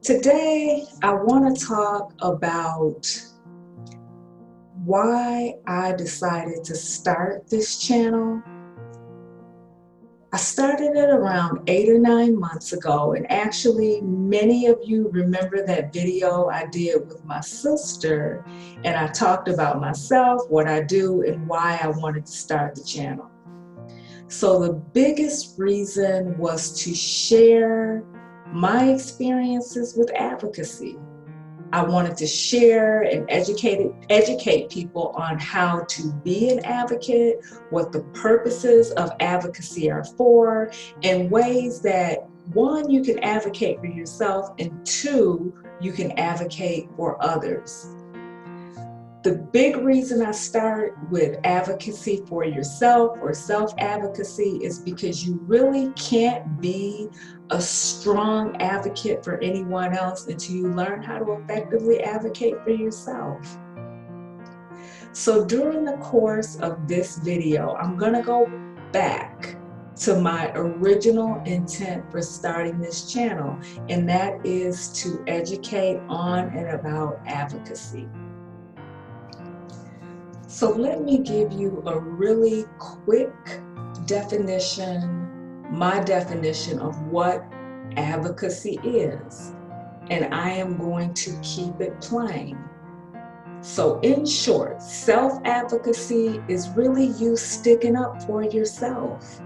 Today, I want to talk about why I decided to start this channel. I started it around 8 or 9 months ago, and actually many of you remember that video I did with my sister, and I talked about myself, what I do, and why I wanted to start the channel. So the biggest reason was to share my experiences with advocacy. I wanted to share and educate people on how to be an advocate, what the purposes of advocacy are for, and ways that, one, you can advocate for yourself, and two, you can advocate for others. The big reason I start with advocacy for yourself or self-advocacy is because you really can't be a strong advocate for anyone else until you learn how to effectively advocate for yourself. So during the course of this video, I'm going to go back to my original intent for starting this channel, and that is to educate on and about advocacy. So let me give you a really quick definition, my definition of what advocacy is, and I am going to keep it plain. So in short, self-advocacy is really you sticking up for yourself.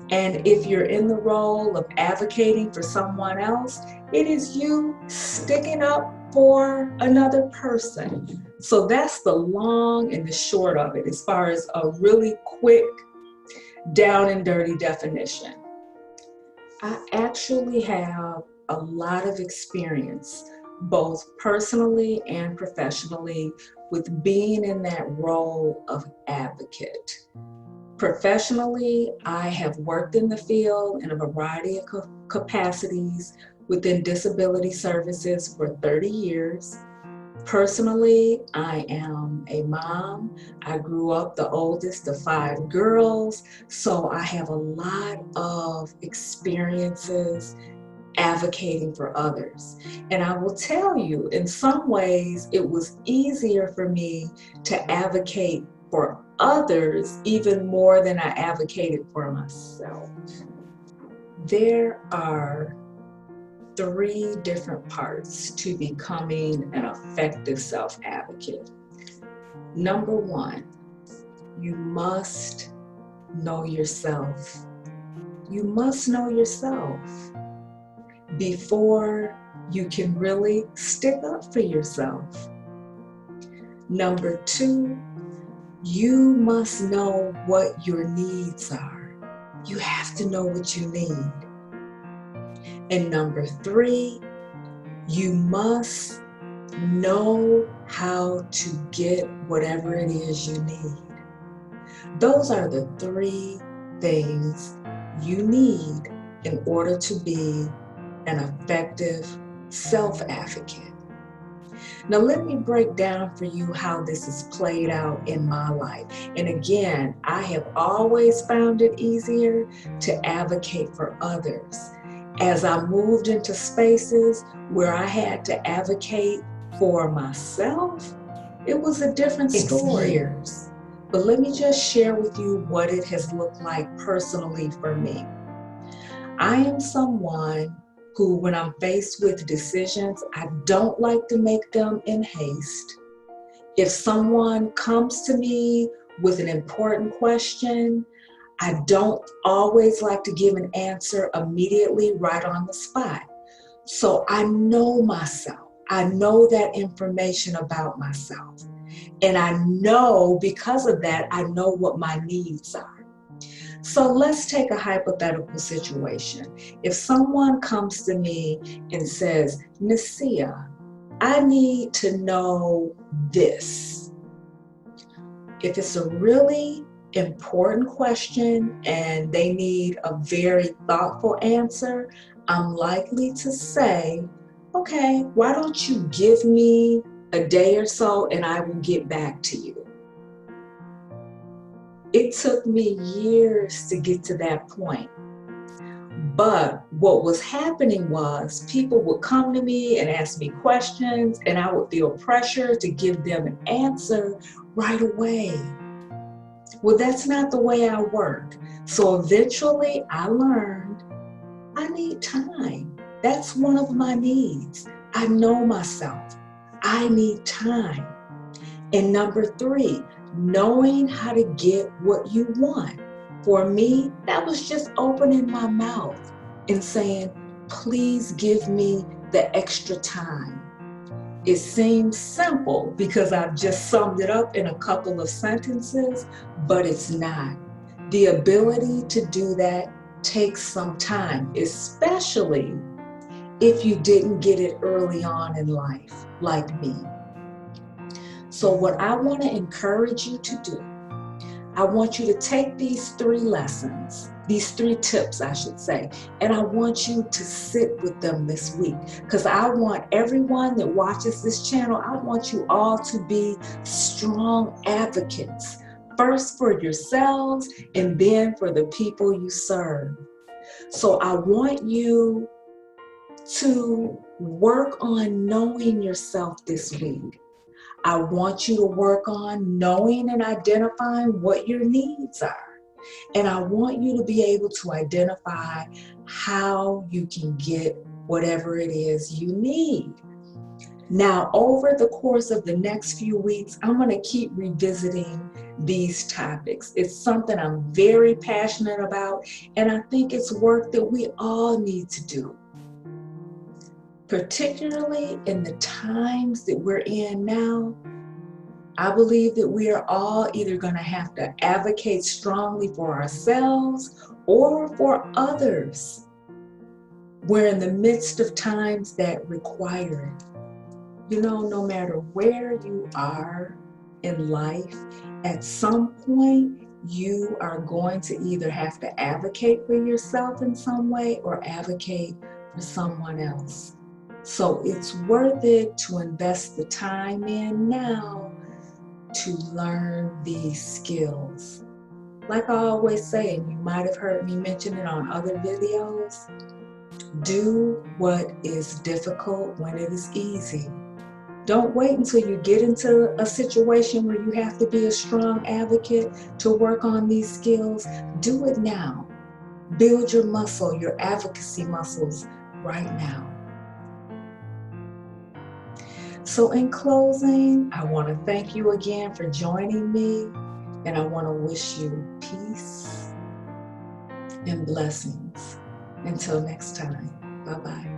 And if you're in the role of advocating for someone else, it is you sticking up for another person. So that's the long and the short of it, as far as a really quick, down and dirty definition. I actually have a lot of experience, both personally and professionally, with being in that role of advocate. Professionally, I have worked in the field in a variety of capacities within disability services for 30 years. Personally, I am a mom. I grew up the oldest of 5 girls, so I have a lot of experiences advocating for others. And I will tell you, in some ways, it was easier for me to advocate for others even more than I advocated for myself. There are 3 different parts to becoming an effective self-advocate. Number 1, you must know yourself. You must know yourself before you can really stick up for yourself. Number 2, you must know what your needs are. You have to know what you need. And number 3, you must know how to get whatever it is you need. Those are the 3 things you need in order to be an effective self-advocate. Now let me break down for you how this is played out in my life. And again, I have always found it easier to advocate for others. As I moved into spaces where I had to advocate for myself, it was a different story. But let me just share with you what it has looked like personally for me. I am someone who, when I'm faced with decisions, I don't like to make them in haste. If someone comes to me with an important question, I don't always like to give an answer immediately right on the spot. So I know myself. I know that information about myself. And I know, because of that, I know what my needs are. So let's take a hypothetical situation. If someone comes to me and says, Nasiah, I need to know this. If it's a really important question and they need a very thoughtful answer, I'm likely to say, okay, why don't you give me a day or so and I will get back to you. It took me years to get to that point. But what was happening was people would come to me and ask me questions, and I would feel pressure to give them an answer right away. Well, that's not the way I work. So eventually I learned I need time. That's one of my needs. I know myself. I need time. And number 3, knowing how to get what you want. For me, that was just opening my mouth and saying, please give me the extra time. It seems simple because I've just summed it up in a couple of sentences, but it's not. The ability to do that takes some time, especially if you didn't get it early on in life, like me. So what I want to encourage you to do, I want you to take these 3 lessons, these 3 tips, I should say, and I want you to sit with them this week, because I want everyone that watches this channel, I want you all to be strong advocates, first for yourselves and then for the people you serve. So I want you to work on knowing yourself this week. I want you to work on knowing and identifying what your needs are. And I want you to be able to identify how you can get whatever it is you need. Now, over the course of the next few weeks, I'm going to keep revisiting these topics. It's something I'm very passionate about, and I think it's work that we all need to do. Particularly in the times that we're in now, I believe that we are all either going to have to advocate strongly for ourselves or for others. We're in the midst of times that require it. You know, no matter where you are in life, at some point, you are going to either have to advocate for yourself in some way or advocate for someone else. So it's worth it to invest the time in now to learn these skills. Like I always say, and you might have heard me mention it on other videos, do what is difficult when it is easy. Don't wait until you get into a situation where you have to be a strong advocate to work on these skills. Do it now. Build your muscle, your advocacy muscles right now. So in closing, I want to thank you again for joining me, and I want to wish you peace and blessings. Until next time, bye-bye.